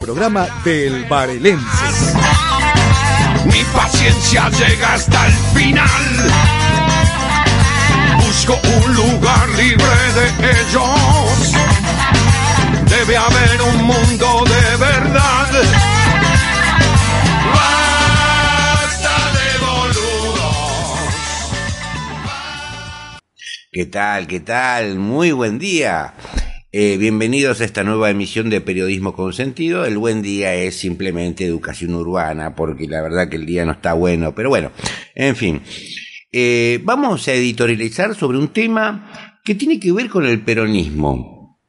programa del Barelense. Mi paciencia llega hasta el final. Busco un lugar libre de ellos. Debe haber un mundo de verdad. Basta de boludos. ¿Qué tal? ¿Qué tal? Muy buen día. Bienvenidos a esta nueva emisión de Periodismo con Sentido. El buen día es simplemente educación urbana, porque la verdad que el día no está bueno. Pero bueno, en fin. Vamos a editorializar sobre un tema que tiene que ver con el peronismo.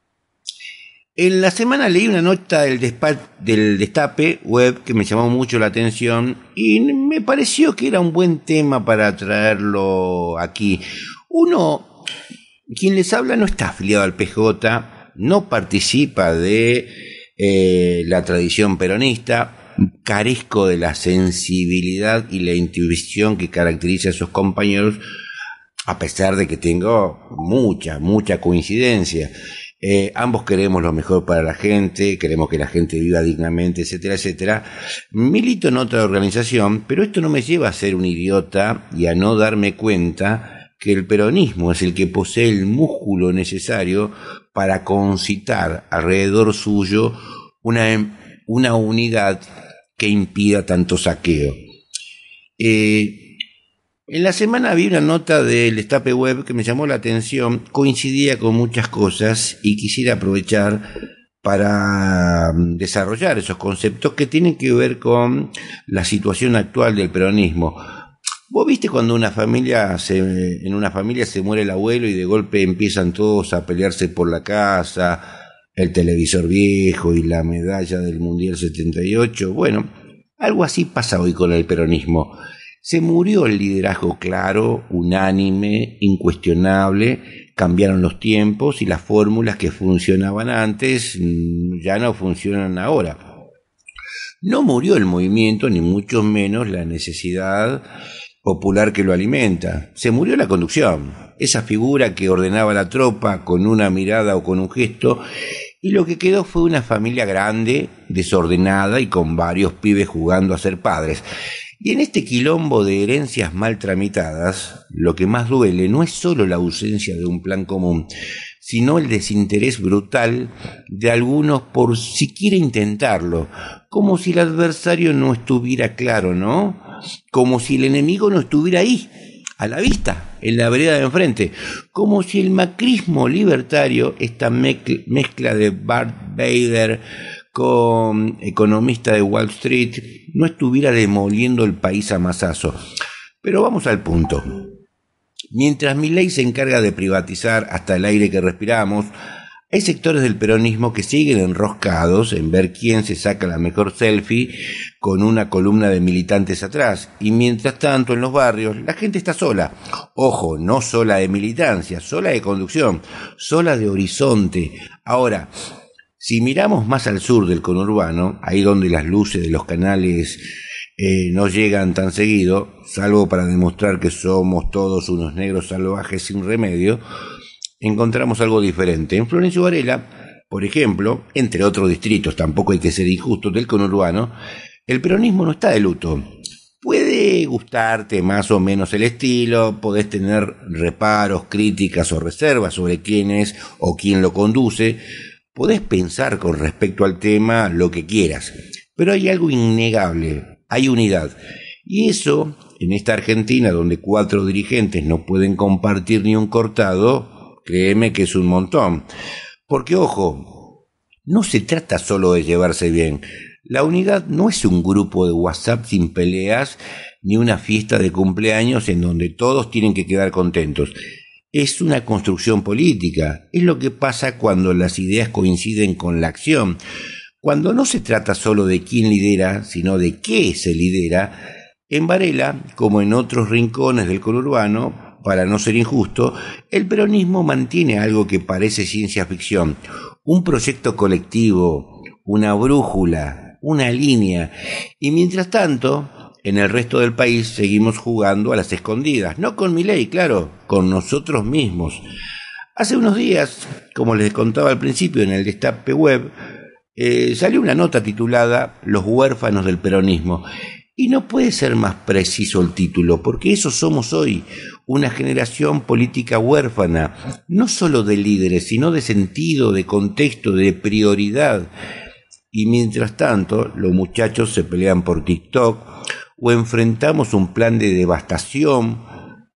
En la semana leí una nota del Destape Web que me llamó mucho la atención y me pareció que era un buen tema para traerlo aquí. Quien les habla no está afiliado al PJ, no participa de la tradición peronista, carezco de la sensibilidad y la intuición que caracteriza a sus compañeros, a pesar de que tengo mucha coincidencia. Ambos queremos lo mejor para la gente, queremos que la gente viva dignamente, etcétera, etcétera. Milito en otra organización, pero esto no me lleva a ser un idiota y a no darme cuenta que el peronismo es el que posee el músculo necesario para concitar alrededor suyo una unidad que impida tanto saqueo. En la semana vi una nota del Destape Web que me llamó la atención, coincidía con muchas cosas y quisiera aprovechar para desarrollar esos conceptos que tienen que ver con la situación actual del peronismo. ¿Vos viste cuando en una familia se muere el abuelo y de golpe empiezan todos a pelearse por la casa, el televisor viejo y la medalla del Mundial 78? Bueno, algo así pasa hoy con el peronismo. Se murió el liderazgo claro, unánime, incuestionable, cambiaron los tiempos y las fórmulas que funcionaban antes ya no funcionan ahora. No murió el movimiento, ni mucho menos la necesidad popular que lo alimenta. Se murió la conducción, esa figura que ordenaba a la tropa con una mirada o con un gesto, y lo que quedó fue una familia grande, desordenada y con varios pibes jugando a ser padres. Y en este quilombo de herencias mal tramitadas, lo que más duele no es solo la ausencia de un plan común, sino el desinterés brutal de algunos por siquiera intentarlo, como si el adversario no estuviera claro, ¿no? Como si el enemigo no estuviera ahí, a la vista, en la vereda de enfrente, como si el macrismo libertario, esta mezcla de Bart Bader con economista de Wall Street, no estuviera demoliendo el país a mazazo. Pero vamos al punto. Mientras Milei se encarga de privatizar hasta el aire que respiramos, hay sectores del peronismo que siguen enroscados en ver quién se saca la mejor selfie con una columna de militantes atrás. Y mientras tanto en los barrios la gente está sola. Ojo, no sola de militancia, sola de conducción, sola de horizonte. Ahora, si miramos más al sur del conurbano, ahí donde las luces de los canales no llegan tan seguido, salvo para demostrar que somos todos unos negros salvajes sin remedio, encontramos algo diferente. En Florencio Varela, por ejemplo, entre otros distritos, tampoco hay que ser injustos, del conurbano, el peronismo no está de luto. Puede gustarte más o menos el estilo, podés tener reparos, críticas o reservas sobre quién es o quién lo conduce, podés pensar con respecto al tema lo que quieras, pero hay algo innegable, hay unidad. Y eso, en esta Argentina donde 4 dirigentes no pueden compartir ni un cortado, créeme que es un montón. Porque, ojo, no se trata solo de llevarse bien. La unidad no es un grupo de WhatsApp sin peleas, ni una fiesta de cumpleaños en donde todos tienen que quedar contentos. Es una construcción política. Es lo que pasa cuando las ideas coinciden con la acción. Cuando no se trata solo de quién lidera, sino de qué se lidera. En Varela, como en otros rincones del conurbano, para no ser injusto, el peronismo mantiene algo que parece ciencia ficción. Un proyecto colectivo, una brújula, una línea. Y mientras tanto, en el resto del país seguimos jugando a las escondidas. No con Milei, claro, con nosotros mismos. Hace unos días, como les contaba al principio en el Destape Web, salió una nota titulada Los huérfanos del peronismo. Y no puede ser más preciso el título, porque eso somos hoy, una generación política huérfana, no solo de líderes, sino de sentido, de contexto, de prioridad. Y mientras tanto, los muchachos se pelean por TikTok o enfrentamos un plan de devastación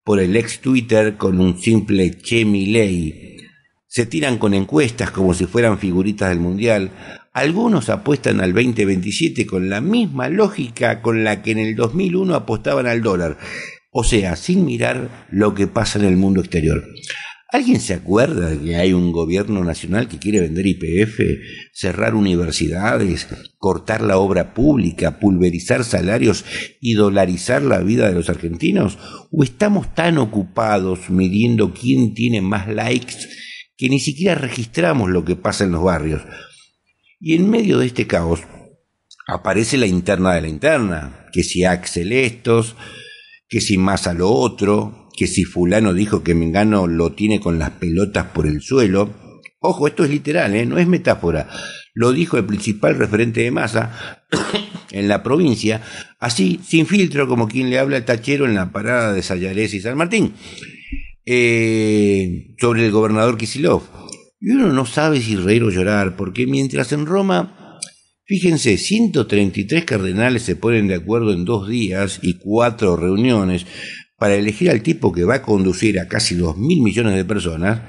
por el ex Twitter con un simple Che Milei. Se tiran con encuestas como si fueran figuritas del Mundial. Algunos apuestan al 2027 con la misma lógica con la que en el 2001 apostaban al dólar. O sea, sin mirar lo que pasa en el mundo exterior. ¿Alguien se acuerda de que hay un gobierno nacional que quiere vender YPF, cerrar universidades, cortar la obra pública, pulverizar salarios y dolarizar la vida de los argentinos? ¿O estamos tan ocupados midiendo quién tiene más likes que ni siquiera registramos lo que pasa en los barrios? Y en medio de este caos aparece la interna de la interna, que si Axel estos, que si Massa lo otro, que si fulano dijo que Mengano lo tiene con las pelotas por el suelo. Ojo, esto es literal, no es metáfora. Lo dijo el principal referente de Massa en la provincia, así, sin filtro, como quien le habla al tachero en la parada de Sayarés y San Martín, sobre el gobernador Kicillof. Y uno no sabe si reír o llorar, porque mientras en Roma, fíjense, 133 cardenales se ponen de acuerdo en 2 días y 4 reuniones para elegir al tipo que va a conducir a casi 2.000 millones de personas,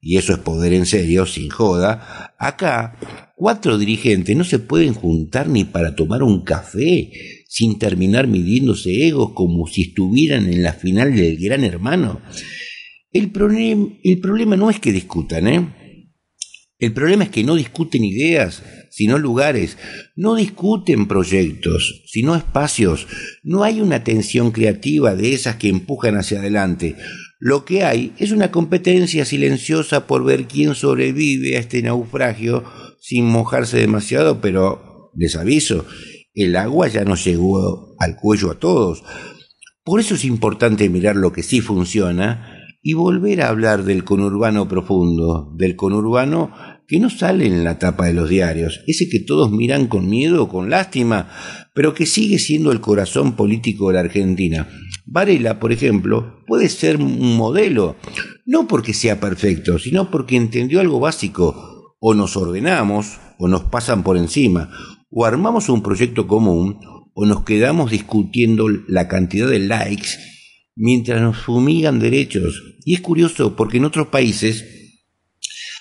y eso es poder en serio, sin joda. Acá, 4 dirigentes no se pueden juntar ni para tomar un café, sin terminar midiéndose egos como si estuvieran en la final del Gran Hermano. El problema no es que discutan, El problema es que no discuten ideas, sino lugares. No discuten proyectos, sino espacios. No hay una tensión creativa de esas que empujan hacia adelante. Lo que hay es una competencia silenciosa por ver quién sobrevive a este naufragio sin mojarse demasiado, pero les aviso, el agua ya nos llegó al cuello a todos. Por eso es importante mirar lo que sí funciona y volver a hablar del conurbano profundo, del conurbano que no sale en la tapa de los diarios, ese que todos miran con miedo o con lástima, pero que sigue siendo el corazón político de la Argentina. Varela, por ejemplo, puede ser un modelo, no porque sea perfecto, sino porque entendió algo básico. O nos ordenamos, o nos pasan por encima, o armamos un proyecto común, o nos quedamos discutiendo la cantidad de likes mientras nos fumigan derechos. Y es curioso porque en otros países,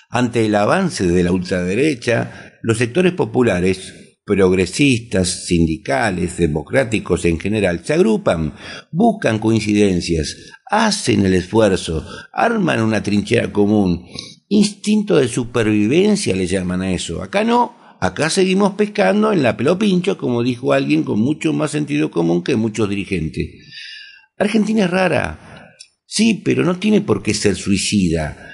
ante el avance de la ultraderecha, los sectores populares, progresistas, sindicales, democráticos en general, se agrupan, buscan coincidencias, hacen el esfuerzo, arman una trinchera común. Instinto de supervivencia le llaman a eso. Acá no, acá seguimos pescando en la pelo pincho, como dijo alguien con mucho más sentido común que muchos dirigentes. Argentina es rara, sí, pero no tiene por qué ser suicida.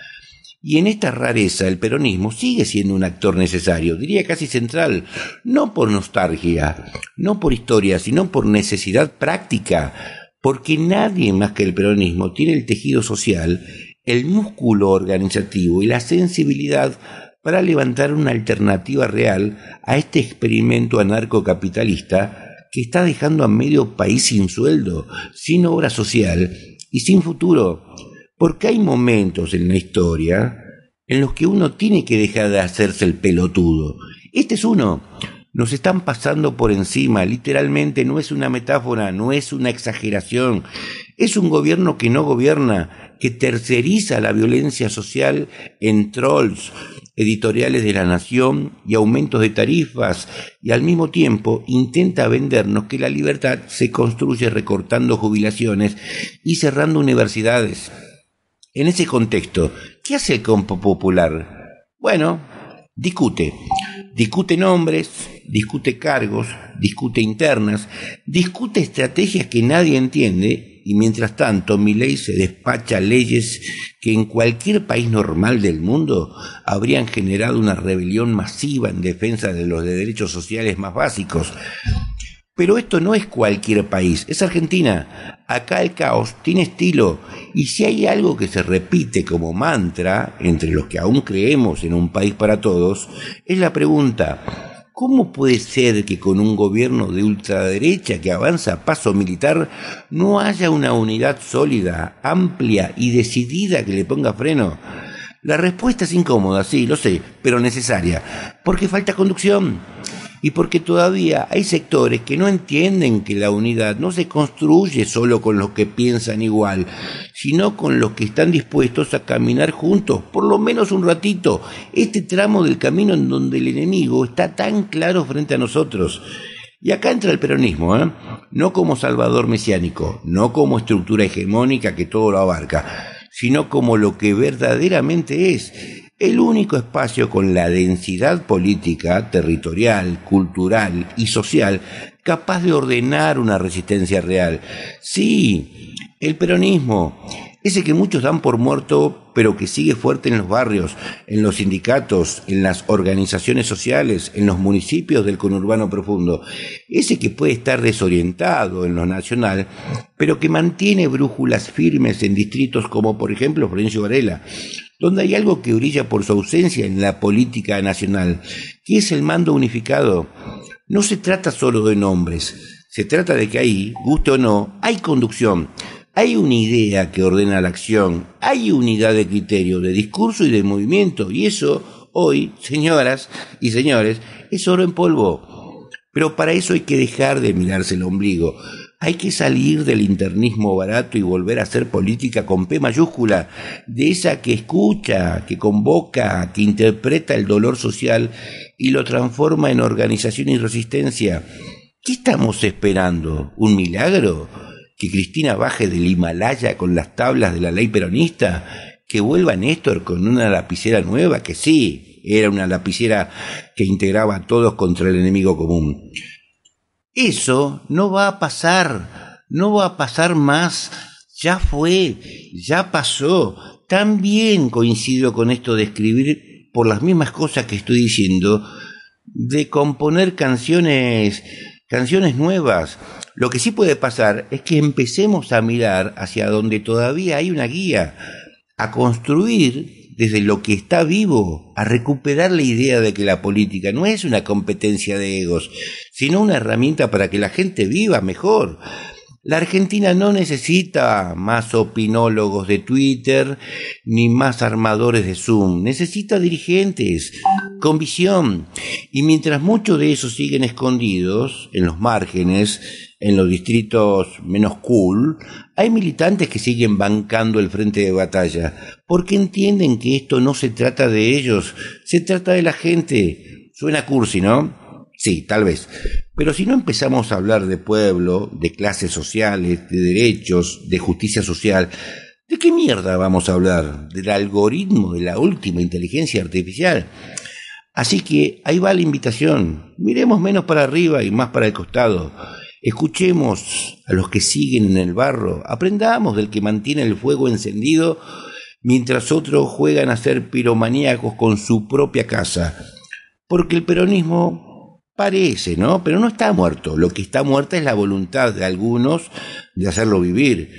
Y en esta rareza el peronismo sigue siendo un actor necesario, diría casi central, no por nostalgia, no por historia, sino por necesidad práctica, porque nadie más que el peronismo tiene el tejido social, el músculo organizativo y la sensibilidad para levantar una alternativa real a este experimento anarcocapitalista que está dejando a medio país sin sueldo, sin obra social y sin futuro. Porque hay momentos en la historia en los que uno tiene que dejar de hacerse el pelotudo. Este es uno. Nos están pasando por encima, literalmente, no es una metáfora, no es una exageración. Es un gobierno que no gobierna, que terceriza la violencia social en trolls, editoriales de La Nación y aumentos de tarifas, y al mismo tiempo intenta vendernos que la libertad se construye recortando jubilaciones y cerrando universidades. En ese contexto, ¿qué hace el campo popular? Bueno, discute nombres, discute cargos, discute internas, discute estrategias que nadie entiende, y mientras tanto Milei se despacha leyes que en cualquier país normal del mundo habrían generado una rebelión masiva en defensa de los derechos sociales más básicos. Pero esto no es cualquier país, es Argentina. Acá el caos tiene estilo, y si hay algo que se repite como mantra entre los que aún creemos en un país para todos, es la pregunta: ¿cómo puede ser que con un gobierno de ultraderecha que avanza a paso militar no haya una unidad sólida, amplia y decidida que le ponga freno? La respuesta es incómoda, sí, lo sé, pero necesaria, porque falta conducción. Y porque todavía hay sectores que no entienden que la unidad no se construye solo con los que piensan igual, sino con los que están dispuestos a caminar juntos, por lo menos un ratito, este tramo del camino en donde el enemigo está tan claro frente a nosotros. Y acá entra el peronismo, no como salvador mesiánico, no como estructura hegemónica que todo lo abarca, sino como lo que verdaderamente es: el único espacio con la densidad política, territorial, cultural y social capaz de ordenar una resistencia real. Sí, el peronismo, ese que muchos dan por muerto, pero que sigue fuerte en los barrios, en los sindicatos, en las organizaciones sociales, en los municipios del conurbano profundo. Ese que puede estar desorientado en lo nacional, pero que mantiene brújulas firmes en distritos como, por ejemplo, Florencio Varela, donde hay algo que brilla por su ausencia en la política nacional, que es el mando unificado. No se trata solo de nombres, se trata de que ahí, guste o no, hay conducción, hay una idea que ordena la acción, hay unidad de criterio, de discurso y de movimiento, y eso, hoy, señoras y señores, es oro en polvo. Pero para eso hay que dejar de mirarse el ombligo. Hay que salir del internismo barato y volver a hacer política con P mayúscula, de esa que escucha, que convoca, que interpreta el dolor social y lo transforma en organización y resistencia. ¿Qué estamos esperando? ¿Un milagro? ¿Que Cristina baje del Himalaya con las tablas de la ley peronista? ¿Que vuelva Néstor con una lapicera nueva? Que sí, era una lapicera que integraba a todos contra el enemigo común. Eso no va a pasar, no va a pasar más, ya fue, ya pasó. También coincido con esto de escribir por las mismas cosas que estoy diciendo, de componer canciones nuevas. Lo que sí puede pasar es que empecemos a mirar hacia donde todavía hay una guía, a construir desde lo que está vivo, a recuperar la idea de que la política no es una competencia de egos, sino una herramienta para que la gente viva mejor. La Argentina no necesita más opinólogos de Twitter ni más armadores de Zoom. Necesita dirigentes con visión. Y mientras muchos de esos siguen escondidos en los márgenes, en los distritos menos cool, hay militantes que siguen bancando el frente de batalla, porque entienden que esto no se trata de ellos, se trata de la gente. Suena cursi, ¿no? Sí, tal vez. Pero si no empezamos a hablar de pueblo, de clases sociales, de derechos, de justicia social, ¿de qué mierda vamos a hablar? ¿Del algoritmo de la última inteligencia artificial? Así que ahí va la invitación. Miremos menos para arriba y más para el costado. Escuchemos a los que siguen en el barro, aprendamos del que mantiene el fuego encendido mientras otros juegan a ser piromaníacos con su propia casa. Porque el peronismo parece, ¿no? Pero no está muerto. Lo que está muerta es la voluntad de algunos de hacerlo vivir.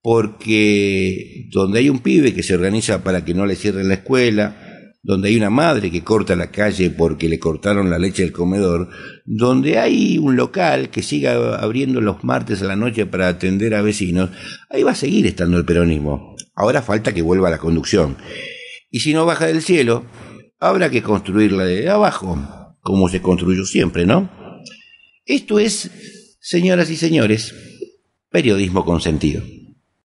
Porque donde hay un pibe que se organiza para que no le cierren la escuela, donde hay una madre que corta la calle porque le cortaron la leche del comedor, donde hay un local que siga abriendo los martes a la noche para atender a vecinos, ahí va a seguir estando el peronismo. Ahora falta que vuelva la conducción. Y si no baja del cielo, habrá que construirla de abajo, como se construyó siempre, ¿no? Esto es, señoras y señores, periodismo con sentido.